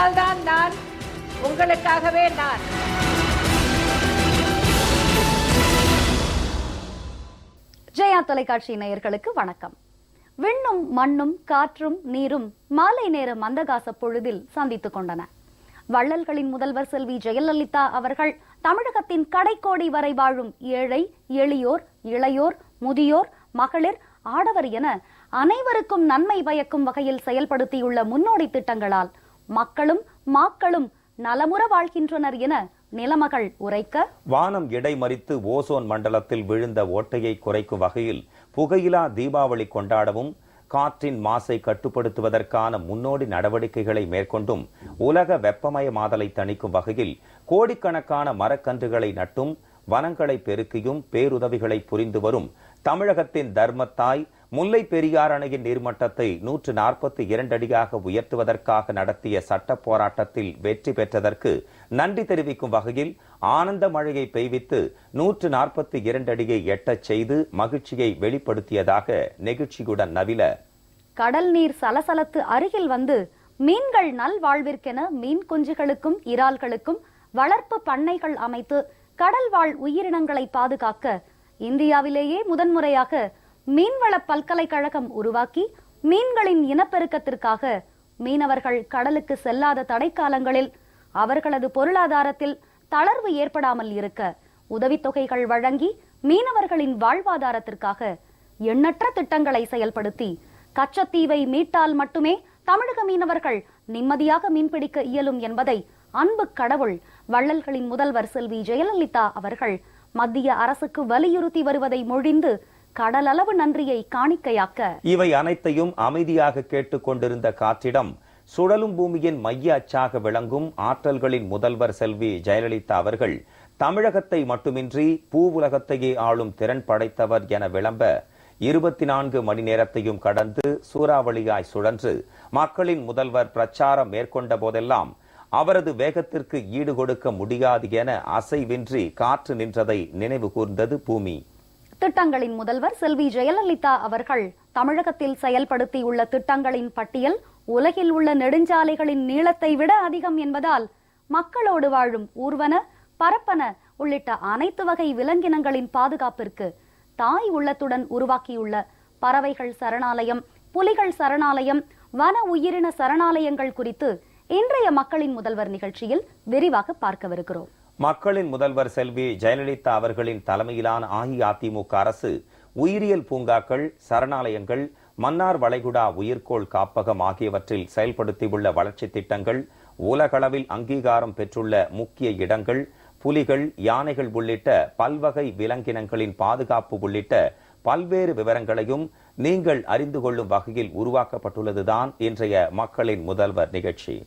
உங்களால்தான் நான், உங்களுக்காகவே நான். ஜெயா தொலைக்காட்சி நேயர்களுக்கு வணக்கம். விண்ணும் மண்ணும் காற்றும் நீரும் மாலை நேர மந்தகாச பொழுதில் சந்தித்துக் கொண்டன. வள்ளல்களின் முதல்வர் செல்வி ஜெயலலிதா அவர்கள் தமிழகத்தின் கடைக்கோடி வரை வாழும் ஏழை, எளியோர், இளையோர், முதியோர், மகளிர், ஆடவர் என அனைவருக்கும் நன்மை பயக்கும் வகையில் செயல்படுத்தியுள்ள முன்னோடி திட்டங்களால் மக்களும் மாக்களும் நலமுற வாழ்கின்றனர் என நிலமகள் உரைக்க, வானம் இடைமறித்து ஓசோன் மண்டலத்தில் விழுந்த ஓட்டையை குறைக்கும் வகையில் புகையிலா தீபாவளி கொண்டாடவும், காற்றின் மாசை கட்டுப்படுத்துவதற்கான முன்னோடி நடவடிக்கைகளை மேற்கொண்டும், உலக வெப்பமயமாதலை தணிக்கும் வகையில் கோடிக்கணக்கான மரக்கன்றுகளை நட்டும் வனங்களை பெருக்கியும் பேருதவிகளை புரிந்து வரும் தமிழகத்தின் தர்மத்தாய் முல்லை பெரியார் அணையின் நீர்மட்டத்தை 142 அடியாக உயர்த்துவதற்காக நடத்திய சட்ட போராட்டத்தில் வெற்றி பெற்றதற்கு நன்றி தெரிவிக்கும் வகையில் ஆனந்த மழையை பெய்வித்து 142 அடியை எட்டச் செய்து மகிழ்ச்சியை வெளிப்படுத்தியதாக நெகிழ்ச்சியுடன் நவில, கடல் நீர் சலசலத்து அருகில் வந்து மீன்கள் நல்வாழ்விற்கென மீன் குஞ்சுகளுக்கும் இறால்களுக்கும் வளர்ப்பு பண்ணைகள் அமைத்து கடல் வாழ் உயிரினங்களை பாதுகாக்க இந்தியாவிலேயே முதன்முறையாக மீன்வள பல்கலைக்கழகம் உருவாக்கி மீன்களின் இனப்பெருக்கத்திற்காக மீனவர்கள் கடலுக்கு செல்லாத தடைக்காலங்களில் அவர்களது பொருளாதாரத்தில் தளர்வு ஏற்படாமல் இருக்க உதவித்தொகைகள் வழங்கி மீனவர்களின் வாழ்வாதாரத்திற்காக எண்ணற்ற திட்டங்களை செயல்படுத்தி கச்சத்தீவை மீட்டால் மட்டுமே தமிழக மீனவர்கள் நிம்மதியாக மீன்பிடிக்க இயலும் என்பதை அன்பு கடவுள் வள்ளல்களின் முதல்வர் செல்வி ஜெயலலிதா அவர்கள் மத்திய அரசுக்கு வலியுறுத்தி வருவதை மொழிந்து கடலளவு நன்றியை காணிக்கையாக்க, இவை அனைத்தையும் அமைதியாக கேட்டுக் கொண்டிருந்த காற்றிடம் சுழலும் பூமியின் மைய அச்சாக விளங்கும் ஆற்றல்களின் முதல்வர் செல்வி ஜெயலலிதா அவர்கள் தமிழகத்தை மட்டுமின்றி பூவுலகத்தையே ஆளும் திறன் படைத்தவர் என விளம்ப, 24 மணி நேரத்தையும் கடந்து சூறாவளியாய் சுழன்று மக்களின் முதல்வர் பிரச்சாரம் மேற்கொண்ட போதெல்லாம் அவரது வேகத்திற்கு ஈடு கொடுக்க முடியாது என அசைவின்றி காற்று நின்றதை நினைவு கூர்ந்தது பூமி. திட்டங்களின் முதல்வர் செல்வி ஜெயலலிதா அவர்கள் தமிழகத்தில் செயல்படுத்தியுள்ள திட்டங்களின் பட்டியல் உலகில் உள்ள நெடுஞ்சாலைகளின் நீளத்தை விட அதிகம் என்பதால் மக்களோடு வாழும் ஊர்வன, பரப்பன உள்ளிட்ட அனைத்து வகை விலங்கினங்களின் பாதுகாப்பிற்கு தாய் உள்ளத்துடன் உருவாக்கியுள்ள பறவைகள் சரணாலயம், புலிகள் சரணாலயம், வன உயிரின சரணாலயங்கள் குறித்து இன்றைய மக்களின் முதல்வர் நிகழ்ச்சியில் விரிவாக பார்க்கவிருக்கிறோம். மக்களின் முதல்வர் செல்வி ஜெயலலிதா அவர்களின் தலைமையிலான அஇஅதிமுக அரசு உயிரியல் பூங்காக்கள், சரணாலயங்கள், மன்னார் வளைகுடா உயிர்கோள் காப்பகம் ஆகியவற்றில் செயல்படுத்தியுள்ள வளர்ச்சி திட்டங்கள், உலகளவில் அங்கீகாரம் பெற்றுள்ள முக்கிய இடங்கள், புலிகள், யானைகள் உள்ளிட்ட பல்வகை விலங்கினங்களின் பாதுகாப்பு உள்ளிட்ட பல்வேறு விவரங்களையும் நீங்கள் அறிந்து கொள்ளும் வகையில் உருவாக்கப்பட்டுள்ளதுதான் இன்றைய மக்களின் முதல்வர் நிகழ்ச்சி.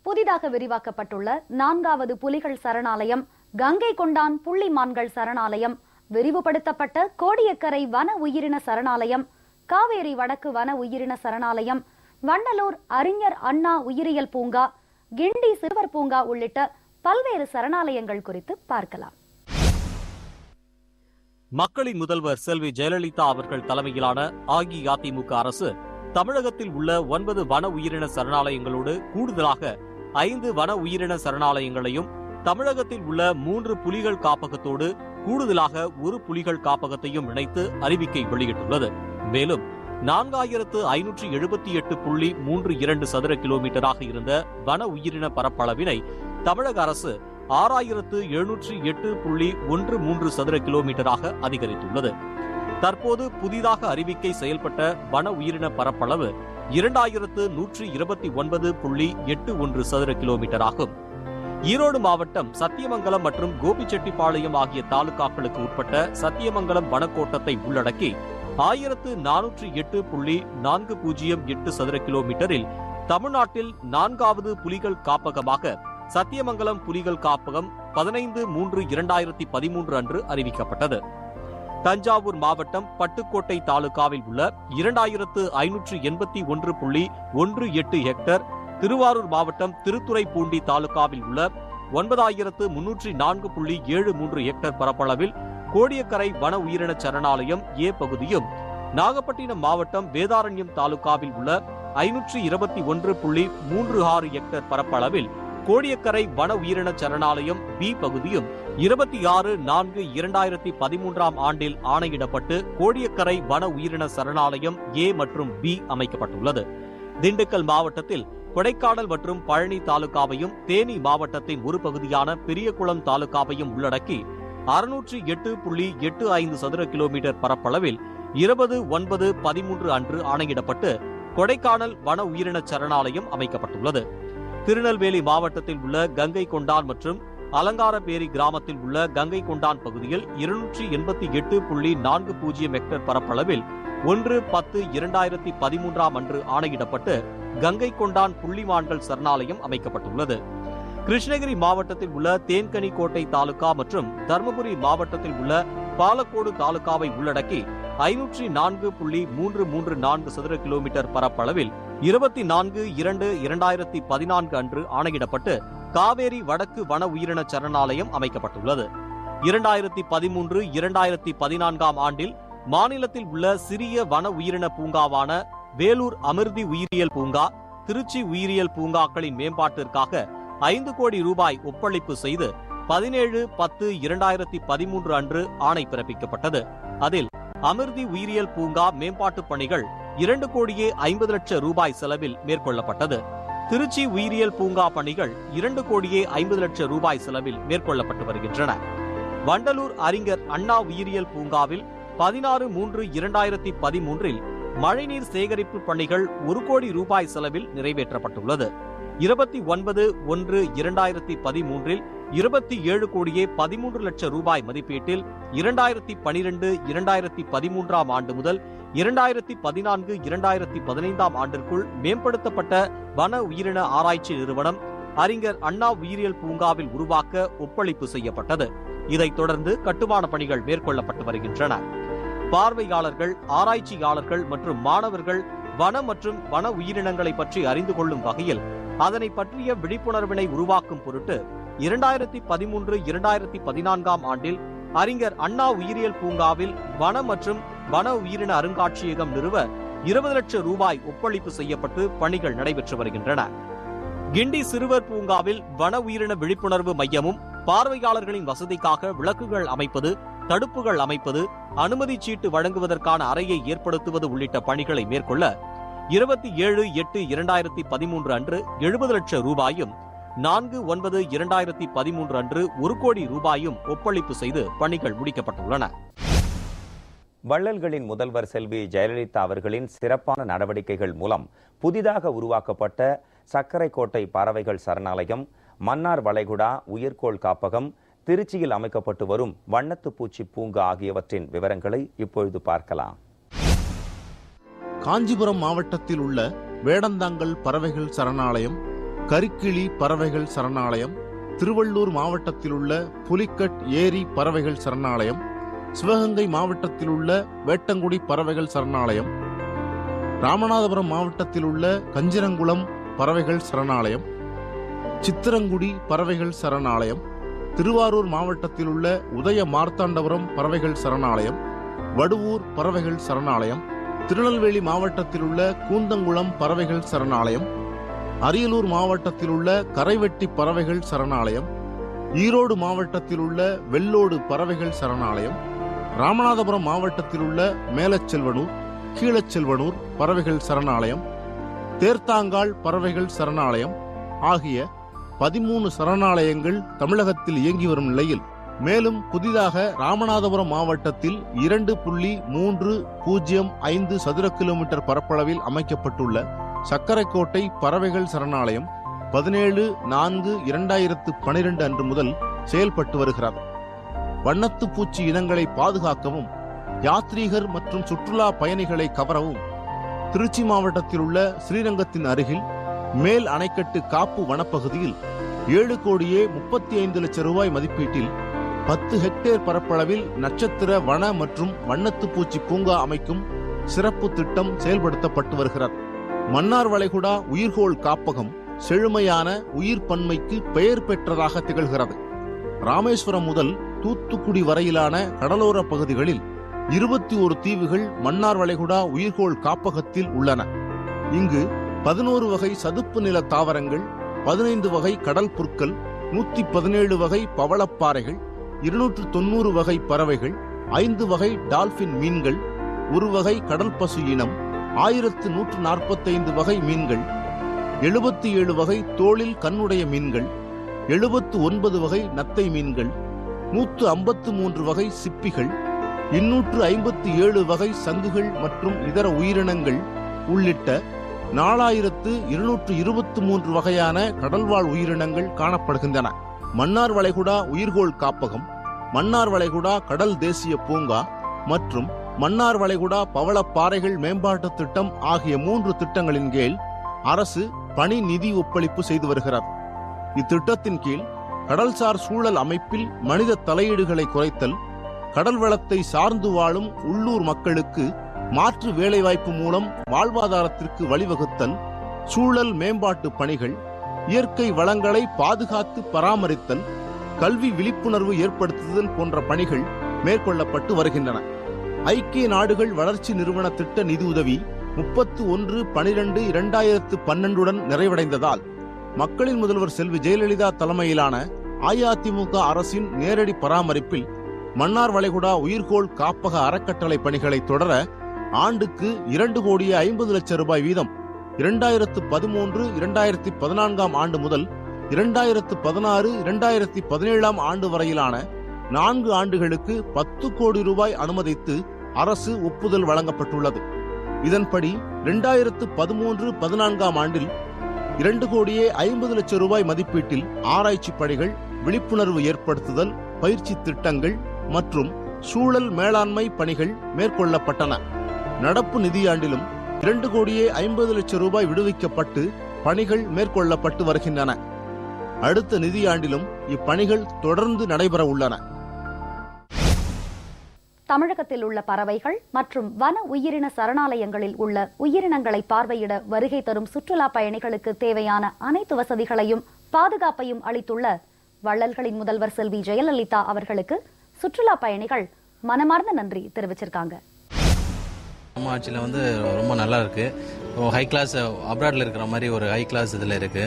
புதிதாக விரிவாக்கப்பட்டுள்ள 4வது புலிகள் சரணாலயம், கங்கை கொண்டான் புள்ளிமான்கள் சரணாலயம், விரிவுபடுத்தப்பட்ட கோடியக்கரை வன உயிரின சரணாலயம், காவேரி வடக்கு வன உயிரின சரணாலயம், வண்டலூர் அறிஞர் அண்ணா உயிரியல் பூங்கா, கிண்டி சிறுவர் பூங்கா உள்ளிட்ட பல்வேறு சரணாலயங்கள் குறித்து பார்க்கலாம். மக்களின் முதல்வர் செல்வி ஜெயலலிதா அவர்கள் தலைமையிலான அஇஅதிமுக அரசு தமிழகத்தில் உள்ள 9 வன உயிரின சரணாலயங்களோடு கூடுதலாக 5 வன உயிரின சரணாலயங்களையும், தமிழகத்தில் உள்ள 3 புலிகள் காப்பகத்தோடு கூடுதலாக 1 புலிகள் காப்பகத்தையும் இணைத்து அறிவிக்கை வெளியிட்டுள்ளது. மேலும் 4578.32 சதுர கிலோமீட்டராக இருந்த வன உயிரின பரப்பளவினை தமிழக அரசு 6708.13 சதுர கிலோமீட்டராக அதிகரித்துள்ளது. தற்போது புதிதாக அறிவிக்கை செயல்பட்ட வன உயிரின பரப்பளவு 2129.81 சதுர கிலோமீட்டர் ஆகும். ஈரோடு மாவட்டம் சத்தியமங்கலம் மற்றும் கோபிச்செட்டிப்பாளையம் ஆகிய தாலுகாக்களுக்கு உட்பட்ட சத்தியமங்கலம் வனக்கோட்டத்தை உள்ளடக்கி 1408.408 சதுர கிலோமீட்டரில் தமிழ்நாட்டில் 4வது புலிகள் காப்பகமாக சத்தியமங்கலம் புலிகள் காப்பகம் 15/3/2013 அன்று அறிவிக்கப்பட்டது. தஞ்சாவூர் மாவட்டம் பட்டுக்கோட்டை தாலுகாவில் உள்ள 2581.18 ஹெக்டேர், திருவாரூர் மாவட்டம் திருத்துறைப்பூண்டி தாலுகாவில் உள்ள 9304.73 ஹெக்டேர் பரப்பளவில் கோடியக்கரை வன உயிரின சரணாலயம் ஏ பகுதியும், நாகப்பட்டினம் மாவட்டம் வேதாரண்யம் தாலுகாவில் உள்ள 521.36 ஹெக்டேர் பரப்பளவில் கோடியக்கரை வன உயிரின சரணாலயம் பி பகுதியும் 26/4/2013 ஆண்டில் ஆணையிடப்பட்டு கோடியக்கரை வன உயிரின சரணாலயம் ஏ மற்றும் பி அமைக்கப்பட்டுள்ளது. திண்டுக்கல் மாவட்டத்தில் கொடைக்கானல் மற்றும் பழனி தாலுகாவையும், தேனி மாவட்டத்தின் ஒரு பகுதியான பெரியகுளம் தாலுகாவையும் உள்ளடக்கி 608.85 சதுர கிலோமீட்டர் பரப்பளவில் 20/9/13 அன்று ஆணையிடப்பட்டு கொடைக்கானல் வன உயிரின சரணாலயம் அமைக்கப்பட்டுள்ளது. திருநெல்வேலி மாவட்டத்தில் உள்ள கங்கை கொண்டான் மற்றும் அலங்காரபேரி கிராமத்தில் உள்ள கங்கை கொண்டான் பகுதியில் 288.40 ஹெக்டேர் பரப்பளவில் 1/10/2013 அன்று ஆணையிடப்பட்டு கங்கை கொண்டான் புள்ளிமான்கள் சரணாலயம் அமைக்கப்பட்டுள்ளது. கிருஷ்ணகிரி மாவட்டத்தில் உள்ள தேன்கனிக்கோட்டை தாலுகா மற்றும் தருமபுரி மாவட்டத்தில் உள்ள பாலக்கோடு தாலுகாவை உள்ளடக்கி 504.334 சதுர கிலோமீட்டர் பரப்பளவில் 24/2/2014 அன்று ஆணையிடப்பட்டு காவேரி வடக்கு வன உயிரின சரணாலயம் அமைக்கப்பட்டுள்ளது. 2013-2014 ஆண்டில் மாநிலத்தில் உள்ள சிறிய வன உயிரின பூங்காவான வேலூர் அமிர்தி உயிரியல் பூங்கா, திருச்சி உயிரியல் பூங்காக்களின் மேம்பாட்டிற்காக 5 கோடி ரூபாய் ஒப்பளிப்பு செய்து 17/10/2013 அன்று ஆணை பிறப்பிக்கப்பட்டது. அதில் அமிர்தி உயிரியல் பூங்கா மேம்பாட்டு பணிகள் 2,50,00,000 ரூபாய் செலவில் மேற்கொள்ளப்பட்டது. திருச்சி உயிரியல் பூங்கா பணிகள் 2,50,00,000 ரூபாய் செலவில் மேற்கொள்ளப்பட்டு வருகின்றன. வண்டலூர் அறிஞர் அண்ணா உயிரியல் பூங்காவில் 16/3/2013 மழைநீர் சேகரிப்பு பணிகள் 1 கோடி ரூபாய் செலவில் நிறைவேற்றப்பட்டுள்ளது. 29/1/2013 27,13,00,000 ரூபாய் மதிப்பீட்டில் 2012-2013 ஆண்டு முதல் 2014-2015 ஆண்டிற்குள் மேம்படுத்தப்பட்ட வன உயிரின ஆராய்ச்சி நிறுவனம் அறிஞர் அண்ணா உயிரியல் பூங்காவில் உருவாக்க ஒப்பளிப்பு செய்யப்பட்டது. இதைத் தொடர்ந்து கட்டுமான பணிகள் மேற்கொள்ளப்பட்டு வருகின்றன. பார்வையாளர்கள், ஆராய்ச்சியாளர்கள் மற்றும் மாணவர்கள் வன மற்றும் வன உயிரினங்களை பற்றி அறிந்து கொள்ளும் வகையில் அதனை பற்றிய விழிப்புணர்வினை உருவாக்கும் பொருட்டு 2013-2014 ஆண்டில் அறிஞர் அண்ணா உயிரியல் பூங்காவில் வன மற்றும் வன உயிரின அருங்காட்சியகம் நிறுவ 20 லட்சம் ரூபாய் ஒப்பளிப்பு செய்யப்பட்டு பணிகள் நடைபெற்று வருகின்றன. கிண்டி சிறுவர் பூங்காவில் வன உயிரின விழிப்புணர்வு மையமும், பார்வையாளர்களின் வசதிக்காக விளக்குகள் அமைப்பது, தடுப்புகள் அமைப்பது, அனுமதி சீட்டு வழங்குவதற்கான அறையை ஏற்படுத்துவது உள்ளிட்ட பணிகளை மேற்கொள்ள 27/8/2013 அன்று 70 லட்சம் ரூபாயும், 4/9/2013 அன்று 1 கோடி ரூபாயும் ஒப்பளிப்பு செய்து பணிகள் முடிக்கப்பட்டுள்ளன. வள்ளல்களின் முதல்வர் செல்வி ஜெயலலிதா அவர்களின் சிறப்பான நடவடிக்கைகள் மூலம் புதிதாக உருவாக்கப்பட்ட சக்கரைக்கோட்டை பறவைகள் சரணாலயம், மன்னார் வளைகுடா உயிர்கோள் காப்பகம், திருச்சியில் அமைக்கப்பட்டு வரும் வண்ணத்துப்பூச்சி பூங்கா ஆகியவற்றின் விவரங்களை இப்பொழுது பார்க்கலாம். காஞ்சிபுரம் மாவட்டத்தில் உள்ள வேடந்தாங்கல் பறவைகள் சரணாலயம், கரிக்கிளி பறவைகள் சரணாலயம், திருவள்ளூர் மாவட்டத்தில் உள்ள புலிக்கட் ஏரி பறவைகள் சரணாலயம், சிவகங்கை மாவட்டத்தில் உள்ள வேட்டங்குடி பறவைகள் சரணாலயம், ராமநாதபுரம் மாவட்டத்தில் உள்ள கஞ்சிரங்குளம் பறவைகள் சரணாலயம், சித்திரங்குடி பறவைகள் சரணாலயம், திருவாரூர் மாவட்டத்தில் உள்ள உதய மார்த்தாண்டபுரம் பறவைகள் சரணாலயம், வடுவூர் பறவைகள் சரணாலயம், திருநெல்வேலி மாவட்டத்தில் உள்ள கூந்தங்குளம் பறவைகள் சரணாலயம், அரியலூர் மாவட்டத்தில் உள்ள கரைவெட்டி பறவைகள் சரணாலயம், ஈரோடு மாவட்டத்தில் உள்ள வெள்ளோடு பறவைகள் சரணாலயம், ராமநாதபுரம் மாவட்டத்தில் உள்ள மேலச்செல்வனூர், கீழச்செல்வனூர் பறவைகள் சரணாலயம், தேர்த்தாங்கால் பறவைகள் சரணாலயம் ஆகிய 13 சரணாலயங்கள் தமிழகத்தில் இயங்கி வரும் நிலையில் மேலும் புதிதாக ராமநாதபுரம் மாவட்டத்தில் 2.305 சதுர கிலோமீட்டர் பரப்பளவில் அமைக்கப்பட்டுள்ள சக்கரைக்கோட்டை பறவைகள் சரணாலயம் 17/4/2012 அன்று முதல் செயல்பட்டு வருகிறது. வண்ணத்துப்பூச்சி இனங்களை பாதுகாக்கவும், யாத்ரீகர் மற்றும் சுற்றுலா பயணிகளை கவரவும் திருச்சி மாவட்டத்தில் உள்ள ஸ்ரீரங்கத்தின் அருகில் மேல் அணைக்கட்டு காப்பு வனப்பகுதியில் 7,35,00,000 ரூபாய் மதிப்பீட்டில் 10 ஹெக்டேர் பரப்பளவில் நட்சத்திர வன மற்றும் வண்ணத்துப்பூச்சி பூங்கா அமைக்கும் சிறப்பு திட்டம் செயல்படுத்தப்பட்டு வருகிறது. மன்னார் வளைகுடா உயிர்கோள் காப்பகம் செழுமையான உயிர் பன்மைக்கு பெயர் பெற்றதாக திகழ்கிறது. ராமேஸ்வரம் முதல் தூத்துக்குடி வரையிலான கடலோர பகுதிகளில் 21 தீவுகள் மன்னார் வளைகுடா உயிர்கோள் காப்பகத்தில் உள்ளன. இங்கு 11 வகை சதுப்பு நில தாவரங்கள், 15 வகை கடல் புற்கள், 117 வகை பவளப்பாறைகள், 290 வகை பறவைகள், 5 வகை டால்பின் மீன்கள், 1 வகை கடல் பசு இனம், 1145 வகை மீன்கள், 77 வகை தோளில் கண்ணுடைய மீன்கள், 79 வகை நத்தை மீன்கள், 153 வகை சிப்பிகள், 257 வகை சங்குகள் மற்றும் இதர உயிரினங்கள் உள்ளிட்ட 4223 வகையான கடல்வாழ் உயிரினங்கள் காணப்படுகின்றன. மன்னார் வளைகுடா உயிர்கோள் காப்பகம், மன்னார் வளைகுடா கடல் தேசிய பூங்கா மற்றும் மன்னார் வளைகுடா பவளப்பாறைகள் மேம்பாட்டு திட்டம் ஆகிய 3 திட்டங்களின் கீழ் அரசு பணி நிதி ஒப்பளிப்பு செய்து வருகிறது. இத்திட்டத்தின் கீழ் கடல்சார் சூழல் அமைப்பில் மனித தலையீடுகளை குறைத்தல், கடல் வளத்தை சார்ந்து வாழும் உள்ளூர் மக்களுக்கு மாற்று வேலைவாய்ப்பு மூலம் வாழ்வாதாரத்திற்கு வழிவகுத்தல், சூழல் மேம்பாட்டு பணிகள், இயற்கை வளங்களை பாதுகாத்து பராமரித்தல், கல்வி விழிப்புணர்வு ஏற்படுத்துதல் போன்ற பணிகள் மேற்கொள்ளப்பட்டு வருகின்றன. ஐக்கிய நாடுகள் வளர்ச்சி நிறுவன திட்ட நிதியுதவி 31/12/2012 நிறைவடைந்ததால் மக்களின் முதல்வர் செல்வி ஜெயலலிதா தலைமையிலான அஇஅதிமுக அரசின் நேரடி பராமரிப்பில் மன்னார் வளைகுடா உயிர்கோள் காப்பக அறக்கட்டளை பணிகளை தொடர ஆண்டுக்கு 2,50,00,000 ரூபாய் வீதம் 2013-2014 ஆண்டு முதல் 2016-2017 ஆண்டு வரையிலான 4 ஆண்டுகளுக்கு 10 கோடி ரூபாய் அனுமதித்து அரசு ஒப்புதல் வழங்கப்பட்டுள்ளது. இதன்படி 2013-14 ஆண்டில் 2,50,00,000 ரூபாய் மதிப்பீட்டில் ஆராய்ச்சி பணிகள், விழிப்புணர்வு ஏற்படுத்துதல், பயிற்சி திட்டங்கள் மற்றும் சூழல் மேலாண்மை பணிகள் மேற்கொள்ளப்பட்டன. நடப்பு நிதியாண்டிலும் 2,50,00,000 ரூபாய் விடுவிக்கப்பட்டு பணிகள் மேற்கொள்ளப்பட்டு வருகின்றன. அடுத்த நிதியாண்டிலும் இப்பணிகள் தொடர்ந்து நடைபெற உள்ளன. தமிழகத்தில் உள்ள பறவைகள் மற்றும் வன உயிரின சரணாலயங்களில் உள்ள உயிரினங்களை பார்வையிட வருகை தரும் சுற்றுலா பயணிகளுக்கு தேவையான அனைத்து வசதிகளையும் பாதுகாப்பையும் அளித்துள்ள வள்ளல்களின் முதல்வர் செல்வி ஜெயலலிதா அவர்களுக்கு சுற்றுலா பயணிகள் மனமார்ந்த நன்றி தெரிவிச்சிருக்காங்க. ஆட்சியில் வந்து ரொம்ப நல்லா இருக்கு. ஹை கிளாஸ் அப்ராட்ல இருக்கிற மாதிரி ஒரு ஹை கிளாஸ் இதில் இருக்கு.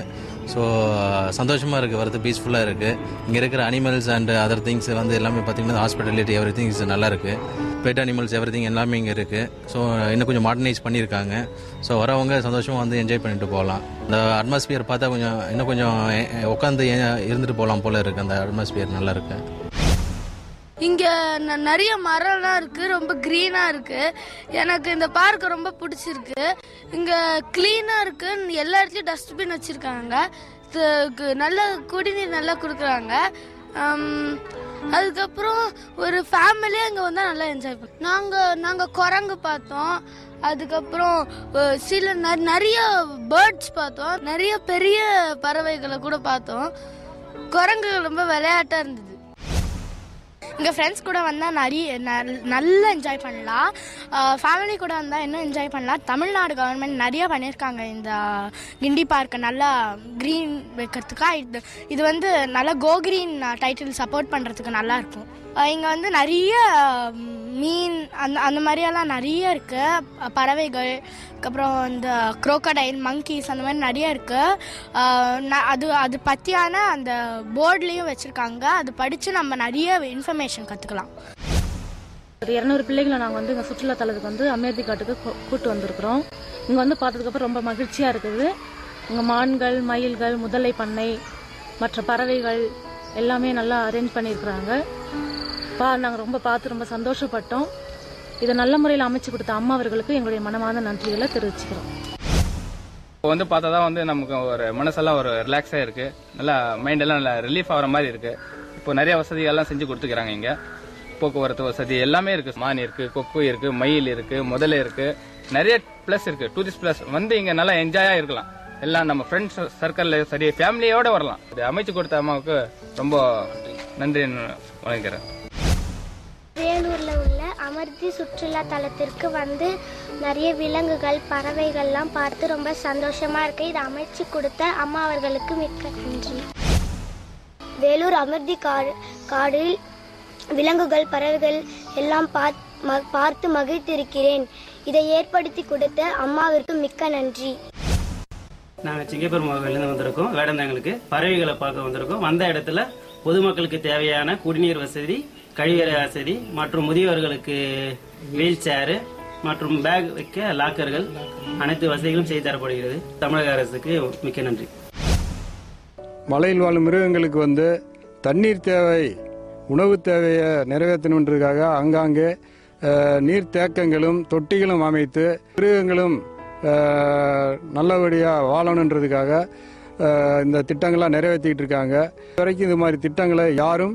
ஸோ சந்தோஷமா இருக்கு, வரது பீஸ்ஃபுல்லாக இருக்கு. இங்கே இருக்கிற அனிமல்ஸ் அண்ட் அதர் திங்ஸ் வந்து எல்லாமே பார்த்தீங்கன்னா ஹாஸ்பிட்டாலிட்டி எவ்ரி திங்ஸ் நல்லா இருக்கு. பெட் அனிமல்ஸ் எவ்ரி திங் எல்லாமே இங்கே இருக்கு. ஸோ இன்னும் கொஞ்சம் மாடர்னைஸ் பண்ணியிருக்காங்க. ஸோ வரவங்க சந்தோஷமா வந்து என்ஜாய் பண்ணிட்டு போகலாம். இந்த அட்மாஸ்பியர் பார்த்தா இன்னும் கொஞ்சம் உட்காந்து இருந்துட்டு போகலாம் போல இருக்கு. அந்த அட்மாஸ்பியர் நல்லா இருக்கு. இங்க நிறைய மரம்லாம் இருக்கு, ரொம்ப கிரீனா இருக்கு. எனக்கு இந்த பார்க் ரொம்ப பிடிச்சிருக்கு. இங்க கிளீனா இருக்கு, எல்லா இடத்துலயும் டஸ்ட்பின் வச்சிருக்காங்க. நல்ல குடிநீர் நல்லா கொடுக்குறாங்க. அதுக்கப்புறம் ஒரு ஃபேமிலியா இங்க வந்தா நல்லா என்ஜாய் பண்ணோம். நாங்க குரங்கு பார்த்தோம். அதுக்கப்புறம் சில நிறைய பேர்ட்ஸ் பார்த்தோம். நிறைய பெரிய பறவைகளை கூட பார்த்தோம். குரங்கு ரொம்ப விளையாட்டா இருந்தது. இங்கே ஃப்ரெண்ட்ஸ் கூட வந்தால் நல்லா என்ஜாய் பண்ணலாம். ஃபேமிலி கூட வந்தால் இன்னும் என்ஜாய் பண்ணலாம். தமிழ்நாடு கவர்மெண்ட் நிறைய பண்ணியிருக்காங்க இந்த கிண்டி பார்க்கை நல்லா க்ரீன் வைக்கிறதுக்காக. இது வந்து நல்லா கோ க்ரீன் டைட்டில் சப்போர்ட் பண்ணுறதுக்கு நல்லா இருக்கும். இங்கே வந்து நிறைய மீன் அந்த மாதிரியெல்லாம் நிறைய இருக்குது. பறவைகள், அதுக்கப்புறம் இந்த குரோக்கடைல், மங்கீஸ் அந்த மாதிரி நிறைய இருக்குது. அது பற்றியான அந்த போர்ட்லேயும் வச்சுருக்காங்க. அது படித்து நம்ம நிறைய இன்ஃபர்மேஷன் கற்றுக்கலாம். ஒரு 200 பிள்ளைகளை நாங்கள் வந்து இங்கே சுற்றுலா தலத்துக்கு வந்து அமேதி காட்டுக்கு கூட்டு வந்திருக்கிறோம். இங்கே வந்து பார்த்ததுக்கப்புறம் ரொம்ப மகிழ்ச்சியாக இருக்குது. இங்கே மான்கள், மயில்கள், முதலை பண்ணை, மற்ற பறவைகள் எல்லாமே நல்லா அரேஞ்ச் பண்ணியிருக்கிறாங்க. நாங்கள் ரொம்ப பார்த்து ரொம்ப சந்தோஷப்பட்டோம். இதை நல்ல முறையில் அமைச்சு கொடுத்த அம்மா அவர்களுக்கு எங்களுடைய மனமார்ந்த நன்றிகளை தெரிவிச்சுக்கிறோம். இப்போ வந்து பார்த்தா தான் வந்து நமக்கு ஒரு மனசெல்லாம் ஒரு ரிலாக்ஸாக இருக்குது. நல்லா மைண்டெல்லாம் நல்லா ரிலீஃப் ஆகிற மாதிரி இருக்குது. இப்போ நிறைய வசதிகள்லாம் செஞ்சு கொடுத்துக்கிறாங்க. இங்கே போக்குவரத்து வசதி எல்லாமே இருக்குது. மான் இருக்குது, கொக்கு இருக்குது, மயில் இருக்குது, முதலை இருக்குது, நிறைய ப்ளஸ் இருக்குது. டூரிஸ்ட் ப்ளஸ் வந்து இங்கே நல்லா என்ஜாயாக இருக்கலாம். எல்லாம் நம்ம ஃப்ரெண்ட்ஸ் சர்க்கிளில் சரி ஃபேமிலியோடு வரலாம். இது அமைச்சு கொடுத்த அம்மாவுக்கு ரொம்ப நன்றி வணங்குகிறேன். வேலூர்ல உள்ள அமர்தி சுற்றுலா தலத்திற்கு வந்து நிறைய விலங்குகள் பறவைகள்லாம் பார்த்து ரொம்ப சந்தோஷமா இருக்கு. இதை அமைச்சு கொடுத்த அம்மா அவர்களுக்கு மிக்க நன்றி. வேலூர் அமர்தி காடில் விலங்குகள் பறவைகள் எல்லாம் பார்த்து மகிழ்ந்திருக்கிறேன். இதை ஏற்படுத்தி கொடுத்த அம்மாவிற்கு மிக்க நன்றி. நாங்கள் சிங்கப்பெருமாவிலிருந்து வந்திருக்கோம். வேடந்தாங்களுக்கு பறவைகளை பார்க்க வந்திருக்கோம். வந்த இடத்துல பொதுமக்களுக்கு தேவையான குடிநீர் வசதி, கழிவறை வசதி மற்றும் முதியவர்களுக்கு வீல் சேரு மற்றும் பேக் வைக்க லாக்கர்கள் அனைத்து வசதிகளும் செய்து தரப்படுகிறது. தமிழக அரசுக்கு மிக்க நன்றி. மலையில் வாழும் மிருகங்களுக்கு வந்து தண்ணீர் தேவை, உணவு தேவையை நிறைவேற்றணுன்றதுக்காக அங்காங்கே நீர் தேக்கங்களும் தொட்டிகளும் அமைத்து மிருகங்களும் நல்லபடியாக வாழணுன்றதுக்காக இந்த திட்டங்கள்லாம் நிறைவேற்றிக்கிட்டு இருக்காங்க. வரைக்கும் இது மாதிரி திட்டங்களை யாரும்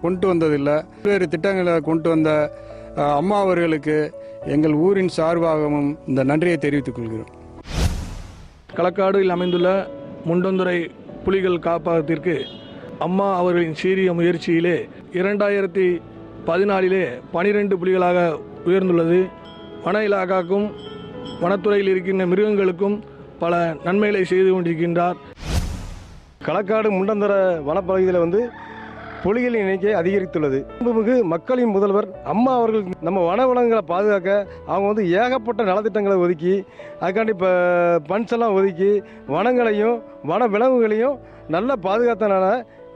கொண்டு வந்ததில்லை. வேறு திட்டங்களை கொண்டு வந்த அம்மா அவர்களுக்கு எங்கள் ஊரின் சார்பாகவும் இந்த நன்றியை தெரிவித்துக் கொள்கிறோம். களக்காடில் அமைந்துள்ள முண்டந்துறை புலிகள் காப்பகத்திற்கு அம்மா அவர்களின் சீரிய முயற்சியிலே 2014 12 புலிகளாக உயர்ந்துள்ளது. வன இலாக்காக்கும் வனத்துறையில் இருக்கின்ற மிருகங்களுக்கும் பல நன்மைகளை செய்து கொண்டிருக்கின்றார். களக்காடு முண்டந்துறை வனப்பகுதியில் வந்து புலிகளின் எண்ணிக்கை அதிகரித்துள்ளது. மாண்புமிகு மக்களின் முதல்வர் அம்மா அவர்கள் நம்ம வனவிலங்குகளை பாதுகாக்க அவங்க வந்து ஏகப்பட்ட நலத்திட்டங்களை ஒதுக்கி அதுக்காண்டி இப்போ பண்ட்ஸ் எல்லாம் ஒதுக்கி வனங்களையும் வன விலங்குகளையும் நல்லா பாதுகாத்தனால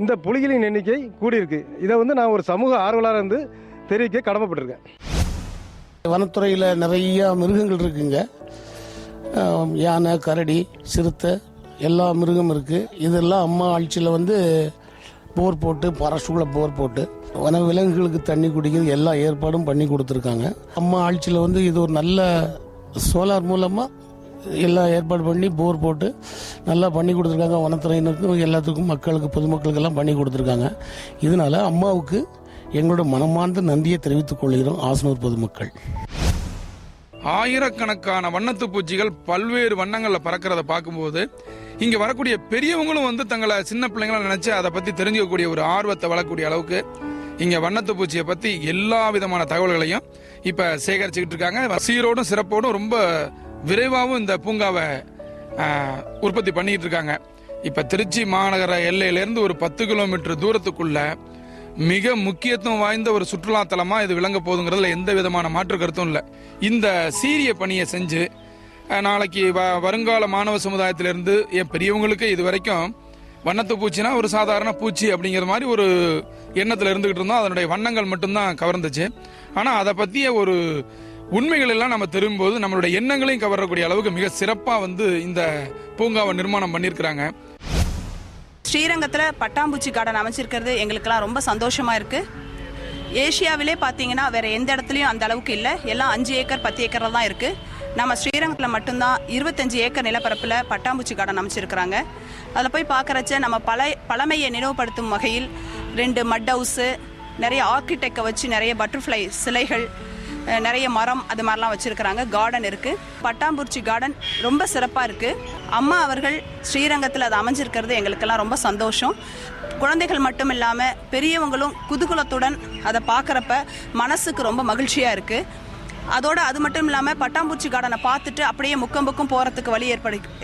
இந்த புலிகளின் எண்ணிக்கை கூடியிருக்கு. இதை வந்து நான் ஒரு சமூக ஆர்வலராக இருந்து தெரிவிக்க கடமைப்பட்டிருக்கேன். வனத்துறையில் நிறைய மிருகங்கள் இருக்குங்க. யானை, கரடி, சிறுத்தை எல்லா மிருகம் இருக்குது. இதெல்லாம் அம்மா ஆட்சியில் வந்து போர் போட்டு பரசூல போர் போட்டு வன விலங்குகளுக்கு தண்ணி குடிக்கிறது எல்லா ஏற்பாடும் பண்ணி கொடுத்துருக்காங்க. அம்மா ஆட்சியில் வந்து இது ஒரு நல்ல சோலார் மூலமாக எல்லாம் ஏற்பாடு பண்ணி போர் போட்டு நல்லா பண்ணி கொடுத்துருக்காங்க. வனத்துறையினருக்கும் எல்லாத்துக்கும் மக்களுக்கு பொதுமக்களுக்கெல்லாம் பண்ணி கொடுத்துருக்காங்க. இதனால அம்மாவுக்கு எங்களோட மனமார்ந்த நன்றியை தெரிவித்துக் கொள்கிறோம் ஆசனூர் பொதுமக்கள். ஆயிரக்கணக்கான வண்ணத்து பூச்சிகள் பல்வேறு வண்ணங்களில் பறக்கிறத பார்க்கும்போது இங்க வரக்கூடிய பெரியவங்களும் வந்து தங்களை சின்ன பிள்ளைங்களா நினைச்சு அதை பத்தி தெரிஞ்சுக்கக்கூடிய ஒரு ஆர்வத்தை வளரக்கூடிய அளவுக்கு இங்க வண்ணத்து பூச்சியை பத்தி எல்லா விதமான தகவல்களையும் இப்ப சேகரிச்சுக்கிட்டு இருக்காங்க. சீரோடும் சிறப்போடும் ரொம்ப விரைவாகவும் இந்த பூங்காவை உற்பத்தி பண்ணிட்டு இருக்காங்க. இப்ப திருச்சி மாநகர எல்லையிலிருந்து ஒரு 10 கிலோமீட்டர் தூரத்துக்குள்ள மிக முக்கியத்துவம் வாய்ந்த ஒரு சுற்றுலா தலமா இது விளங்க போகுதுங்கிறதுல எந்த விதமான மாற்று கருத்தும் இல்லை. இந்த சீரிய பணியை செஞ்சு நாளைக்கு வருங்கால மாணவ சமுதாயத்திலிருந்து என் பெரியவங்களுக்கு இது வரைக்கும் வண்ணத்து பூச்சினா ஒரு சாதாரண பூச்சி அப்படிங்கிற மாதிரி ஒரு எண்ணத்தில் இருந்துகிட்டு இருந்தோம். அதனுடைய வண்ணங்கள் மட்டும்தான் கவர்ந்துச்சு. ஆனால் அதை பற்றிய ஒரு உண்மைகள் எல்லாம் நம்ம திரும்பும்போது நம்மளுடைய எண்ணங்களையும் கவரக்கூடிய அளவுக்கு மிக சிறப்பாக வந்து இந்த பூங்காவை நிர்மாணம் பண்ணியிருக்கிறாங்க. ஸ்ரீரங்கத்தில் பட்டாம்பூச்சி கார்டன் அமைச்சிருக்கிறது எங்களுக்கெல்லாம் ரொம்ப சந்தோஷமா இருக்கு. ஏஷியாவிலே பார்த்தீங்கன்னா வேற எந்த இடத்துலையும் அந்த அளவுக்கு இல்லை. எல்லாம் 5 ஏக்கர் 10 ஏக்கர்ல தான் இருக்கு. நம்ம ஸ்ரீரங்கத்தில் மட்டும்தான் 25 ஏக்கர் நிலப்பரப்பில் பட்டாம்பூச்சி கார்டன் அமைச்சிருக்கிறாங்க. அதில் போய் பார்க்குறச்ச நம்ம பழமையை நினைவுபடுத்தும் வகையில் 2 மட் ஹவுஸு, நிறைய ஆர்கிடெக்டை வச்சு நிறைய பட்டர்ஃப்ளை சிலைகள், நிறைய மரம் அது மாதிரிலாம் வச்சுருக்கிறாங்க. கார்டன் இருக்குது. பட்டாம்பூச்சி கார்டன் ரொம்ப சிறப்பாக இருக்குது. அம்மா அவர்கள் ஸ்ரீரங்கத்தில் அது அமைஞ்சிருக்கிறது எங்களுக்கெல்லாம் ரொம்ப சந்தோஷம். குழந்தைகள் மட்டும் இல்லாமல் பெரியவங்களும் குதூகலத்துடன் அதை பார்க்குறப்ப மனசுக்கு ரொம்ப மகிழ்ச்சியாக இருக்குது. அதோடு அது மட்டும் இல்லாமல் பட்டாம்பூச்சி கார்டனை பார்த்துட்டு அப்படியே முக்கம் போகிறதுக்கு வழி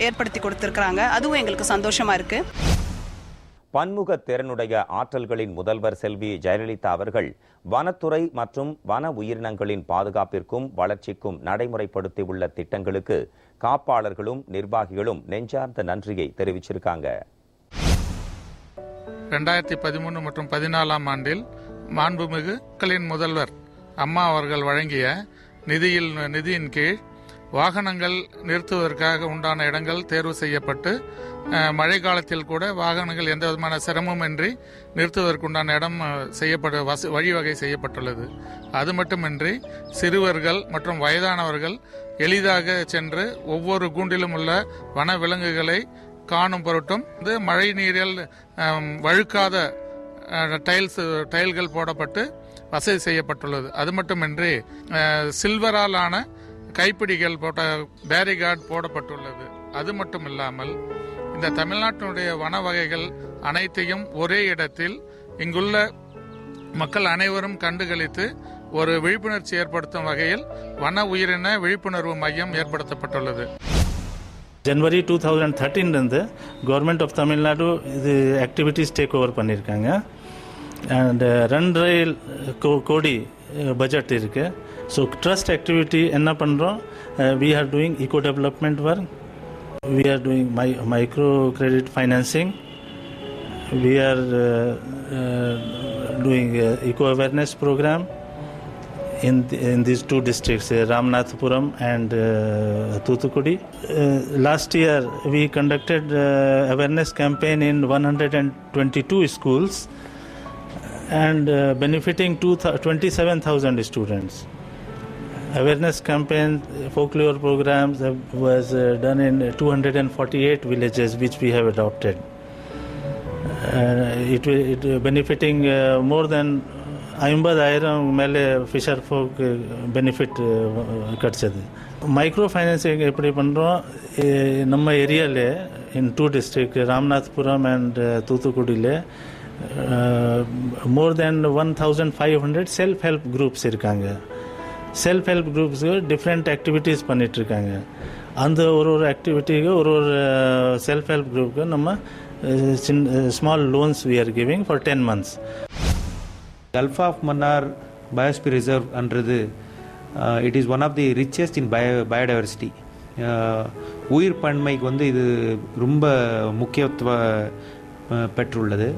ஏற்படுத்தி கொடுத்துருக்குறாங்க. அதுவும் எங்களுக்கு சந்தோஷமாக இருக்குது. பன்முக திறனுடைய ஆற்றல்களின் முதல்வர் செல்வி ஜெயலலிதா அவர்கள் வனத்துறை மற்றும் வன உயிரினங்களின் பாதுகாப்பிற்கும் வளர்ச்சிக்கும் நடைமுறைப்படுத்தியுள்ள திட்டங்களுக்கு காப்பாளர்களும் நிர்வாகிகளும் நெஞ்சார்ந்த நன்றியை தெரிவிச்சிருக்காங்க. 2013 மற்றும் 14ஆம் ஆண்டில் மாண்புமிகு மக்களின் முதல்வர் அம்மா அவர்கள் வழங்கிய நிதியின் கீழ் வாகனங்கள் நிறுத்துவதற்காக உண்டான இடங்கள் தேர்வு செய்யப்பட்டு மழை காலத்தில் கூட வாகனங்கள் எந்த விதமான சிரமமின்றி நிறுத்துவதற்குண்டான இடம் வழிவகை செய்யப்பட்டுள்ளது. அது மட்டுமின்றி சிறுவர்கள் மற்றும் வயதானவர்கள் எளிதாக சென்று ஒவ்வொரு கூண்டிலும் உள்ள வன விலங்குகளை காணும் பொருட்டும் மழை நீரில் வழுக்காத டைல்கள் போடப்பட்டு வசதி செய்யப்பட்டுள்ளது. அது மட்டுமின்றி சில்வரால் ஆன கைப்பிடிகள் போட்ட பேரிகார்டு போடப்பட்டுள்ளது. அது மட்டும் இல்லாமல் இந்த தமிழ்நாட்டினுடைய வன வகைகள் அனைத்தையும் ஒரே இடத்தில் இங்குள்ள மக்கள் அனைவரும் கண்டுகளித்து ஒரு விழிப்புணர்ச்சி ஏற்படுத்தும் வகையில் வன உயிரின விழிப்புணர்வு மையம் ஏற்படுத்தப்பட்டுள்ளது. ஜனவரி 2013 கவர்மெண்ட் ஆஃப் தமிழ்நாடு இது ஆக்டிவிட்டீஸ் டேக் ஓவர் பண்ணியிருக்காங்க. அண்ட் 2 கோடி பட்ஜெட் இருக்கு. ஸோ ட்ரஸ்ட் ஆக்டிவிட்டி என்ன பண்ணுறோம், we are doing eco development work, we are doing micro credit financing, we are doing eco awareness program in these 2 districts, Ramanathapuram and Thoothukudi. Last year we conducted awareness campaign in 122 schools and benefiting 27,000 students. Awareness campaign, folklore programs was done in 248 villages which we have adopted. It benefiting more than 50,000 மேலே Fisher folk benefit கிடச்சது. Micro financing எப்படி பண்ணுறோம், நம்ம ஏரியாவில் இன் 2 district Ramanathapuram and தூத்துக்குடியில் மோர் தென் 1,500 self help groups இருக்காங்க. Self help குரூப்ஸுக்கு different activities பண்ணிகிட்ருக்காங்க. அந்த ஒரு ஆக்டிவிட்டிக்கு ஒரு செல்ஃப் ஹெல்ப் குரூப்புக்கு நம்ம small loans we are giving for 10 months. Gulf of Mannar Biosphere Reserve என்றது it is one of the richest in biodiversity. உயிர் பன்மைக்கு வந்து இது ரொம்ப முக்கியத்துவ பெற்றுள்ளது.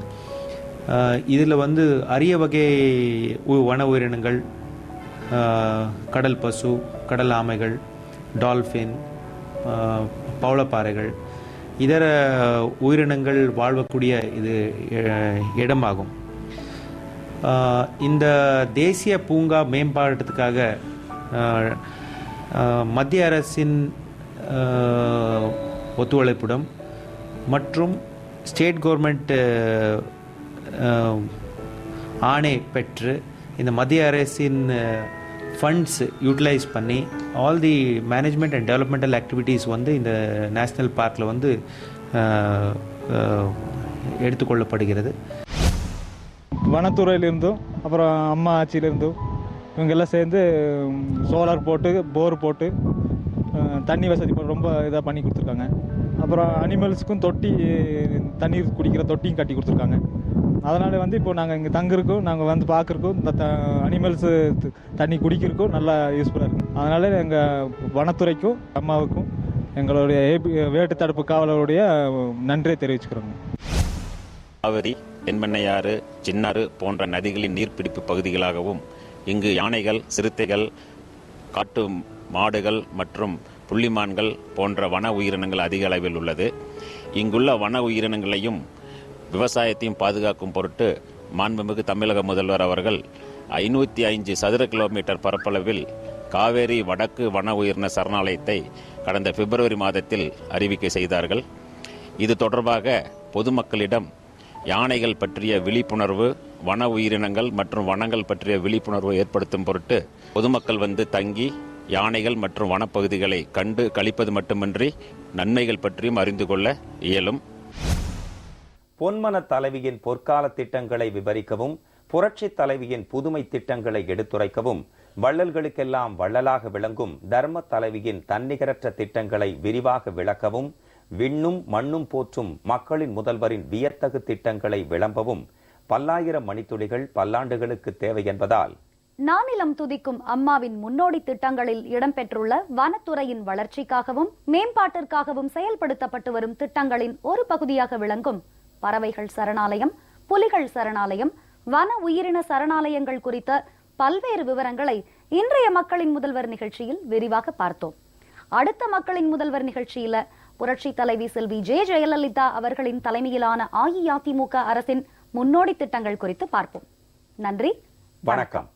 இதில் வந்து அரிய வகை வன உயிரினங்கள், கடல் பசு, கடல் ஆமைகள், டால்ஃபின், பவளப்பாறைகள், இதர உயிரினங்கள் வாழக்கூடிய இது இடமாகும். இந்த தேசிய பூங்கா மேம்பாட்டுக்காக மத்திய அரசின் ஒத்துழைப்புடன் மற்றும் ஸ்டேட் கவர்மெண்ட் ஆணை பெற்று இந்த மத்திய அரசின் ஃபண்ட்ஸ் யூட்டிலைஸ் பண்ணி all the management and developmental activities வந்து இந்த நேஷ்னல் பார்க்கில் வந்து எடுத்துக்கொள்ளப்படுகிறது. வனத்துறையிலிருந்தும் அப்புறம் அம்மா ஆட்சியிலிருந்தும் இவங்கெல்லாம் சேர்ந்து சோலார் போட்டு போர் போட்டு தண்ணி வசதி ரொம்ப இதாக பண்ணி கொடுத்துருக்காங்க. அப்புறம் அனிமல்ஸுக்கும் தொட்டி, தண்ணீர் குடிக்கிற தொட்டியும் கட்டி கொடுத்துருக்காங்க. அதனால் வந்து இப்போ நாங்கள் இங்கே தங்கிருக்கோம், நாங்கள் வந்து பார்க்குறக்கும் இந்த அனிமல்ஸு தண்ணி குடிக்கிறதுக்கும் நல்லா யூஸ்ஃபுல்லாக இருக்குது. அதனால் எங்கள் வனத்துறைக்கும் அம்மாவுக்கும் எங்களுடைய வேட்டு தடுப்பு காவலருடைய நன்றியை தெரிவிச்சுக்கிறோங்க. காவிரி, தென்பெண்ணையாறு, சின்னாறு போன்ற நதிகளின் நீர்பிடிப்பு பகுதிகளாகவும் இங்கு யானைகள், சிறுத்தைகள், காட்டு மாடுகள் மற்றும் புள்ளிமான்கள் போன்ற வன உயிரினங்கள் அதிக அளவில் உள்ளது. இங்குள்ள வன உயிரினங்களையும் விவசாயத்தையும் பாதுகாக்கும் பொருட்டு மாண்புமிகு தமிழக முதல்வர் அவர்கள் 505 சதுர கிலோமீட்டர் பரப்பளவில் காவேரி வடக்கு வன உயிரின சரணாலயத்தை கடந்த பிப்ரவரி மாதத்தில் அறிவிக்கை செய்தார்கள். இது தொடர்பாக பொதுமக்களிடம் யானைகள் பற்றிய விழிப்புணர்வு, வன உயிரினங்கள் மற்றும் வனங்கள் பற்றிய விழிப்புணர்வு ஏற்படுத்தும் பொருட்டு பொதுமக்கள் வந்து தங்கி யானைகள் மற்றும் வனப்பகுதிகளை கண்டு களிப்பது மட்டுமின்றி நன்மைகள் பற்றியும் அறிந்து கொள்ள இயலும். பொன்மன தலைவியின் பொற்கால திட்டங்களை விவரிக்கவும், புரட்சி தலைவியின் புதுமை திட்டங்களை எடுத்துரைக்கவும், வள்ளல்களுக்கெல்லாம் வள்ளலாக விளங்கும் தர்ம தலைவியின் தன்னிகரற்ற திட்டங்களை விரிவாக விளக்கவும், விண்ணும் மண்ணும் போற்றும் மக்களின் முதல்வரின் வியத்தகு திட்டங்களை விளம்பவும் பல்லாயிரம் மணித்துளிகள் பல்லாண்டுகளுக்கு தேவை என்பதால் நானிலம் துதிக்கும் அம்மாவின் முன்னோடி திட்டங்களில் இடம்பெற்றுள்ள வனத்துறையின் வளர்ச்சிக்காகவும் மேம்பாட்டிற்காகவும் செயல்படுத்தப்பட்டு வரும் திட்டங்களின் ஒரு பகுதியாக விளங்கும் பறவைகள் சரணாலயம், புலிகள் சரணாலயம், வன உயிரின சரணாலயங்கள் குறித்த பல்வேறு விவரங்களை இன்றைய மக்களின் முதல்வர் நிகழ்ச்சியில் விரிவாக பார்த்தோம். அடுத்த மக்களின் முதல்வர் நிகழ்ச்சியில புரட்சி தலைவி செல்வி ஜெயலலிதா அவர்களின் தலைமையிலான அஇஅதிமுக அரசின் முன்னோடி திட்டங்கள் குறித்து பார்ப்போம். நன்றி, வணக்கம்.